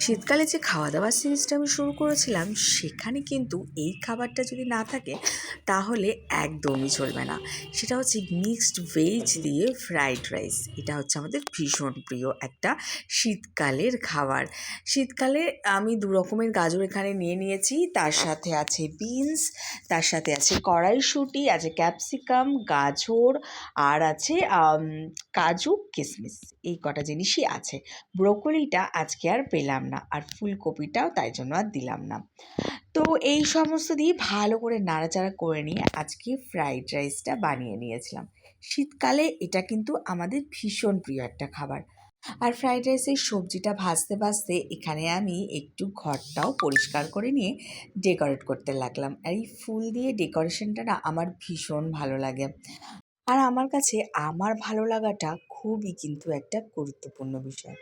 শীতকালে যে খাওয়া দাওয়ার সিরিজটা আমি শুরু করেছিলাম সেখানে কিন্তু এই খাবারটা যদি না থাকে তাহলে একদমই চলবে না। সেটা হচ্ছে মিক্সড ভেজ দিয়ে ফ্রাইড রাইস। এটা হচ্ছে আমাদের ভীষণ প্রিয় একটা শীতকালের খাবার। শীতকালে আমি দু রকমের গাজর এখানে নিয়ে নিয়েছি, তার সাথে আছে বিনস, তার সাথে আছে কড়াইশুঁটি, আছে ক্যাপসিকাম, গাজর, আর আছে কাজু কিশমিশ। এই কটা জিনিসই আছে। ব্রোকলিটা আজকে আর পেলাম না, আর ফুলকপিটাও তাই জন্য আর দিলাম না। তো এই সমস্ত দিয়ে ভালো করে নাড়াচাড়া করে নিয়ে আজকে ফ্রাইড রাইসটা বানিয়ে নিয়েছিলাম। শীতকালে এটা কিন্তু আমাদের ভীষণ প্রিয় একটা খাবার। আর ফ্রাইড রাইসের সবজিটা ভাজতে ভাজতে এখানে আমি একটু ঘরটাও পরিষ্কার করে নিয়ে ডেকোরেট করতে লাগলাম। আর এই ফুল দিয়ে ডেকোরেশনটা না আমার ভীষণ ভালো লাগে। আর আমার কাছে আমার ভালো লাগাটা খুবই কিন্তু একটা গুরুত্বপূর্ণ বিষয়।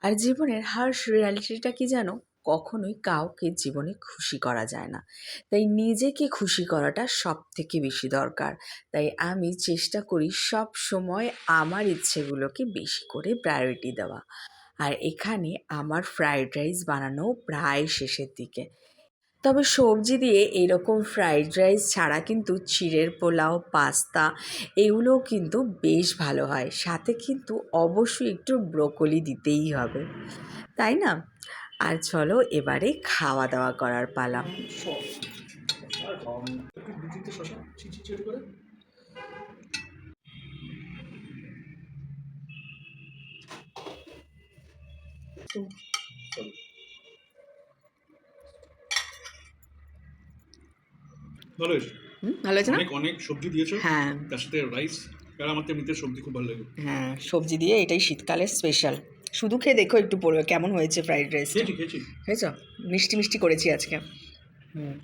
আর জীবনের হার্শ রিয়ালিটিটা কি জানো? কখনোই কাউকে জীবনে খুশি করা যায় না। তাই নিজেকে খুশি করাটা সবথেকে বেশি দরকার। তাই আমি চেষ্টা করি সব সময় আমার ইচ্ছেগুলোকে বেশি করে প্রায়োরিটি দেওয়া। আর এখানে আমার ফ্রাইড রাইস বানানো প্রায় শেষের দিকে। তবে সবজি দিয়ে এরকম ফ্রাইড রাইস ছাড়া কিন্তু চিড়ের পোলাও, পাস্তা এগুলোও কিন্তু বেশ ভালো হয়। সাথে কিন্তু অবশ্যই একটু ব্রোকলি দিতেই হবে, তাই না? আর চলো এবারে খাওয়া দাওয়া করার পালা। ভালো হয়েছে। ভালো হয়েছে না? অনেক অনেক সবজি দিয়েছো, হ্যাঁ তার সাথে রাইস। আর আমার তো এমনিতে সবজি খুব ভালো লাগে। হ্যাঁ, সবজি দিয়ে এটাই শীতকালের স্পেশাল। শুধু খেয়ে দেখো একটু পড়বে কেমন হয়েছে ফ্রাইড রাইসটা। খেয়েছি খেয়েছি। হয়েছ? মিষ্টি মিষ্টি করেছি আজকে। হুম।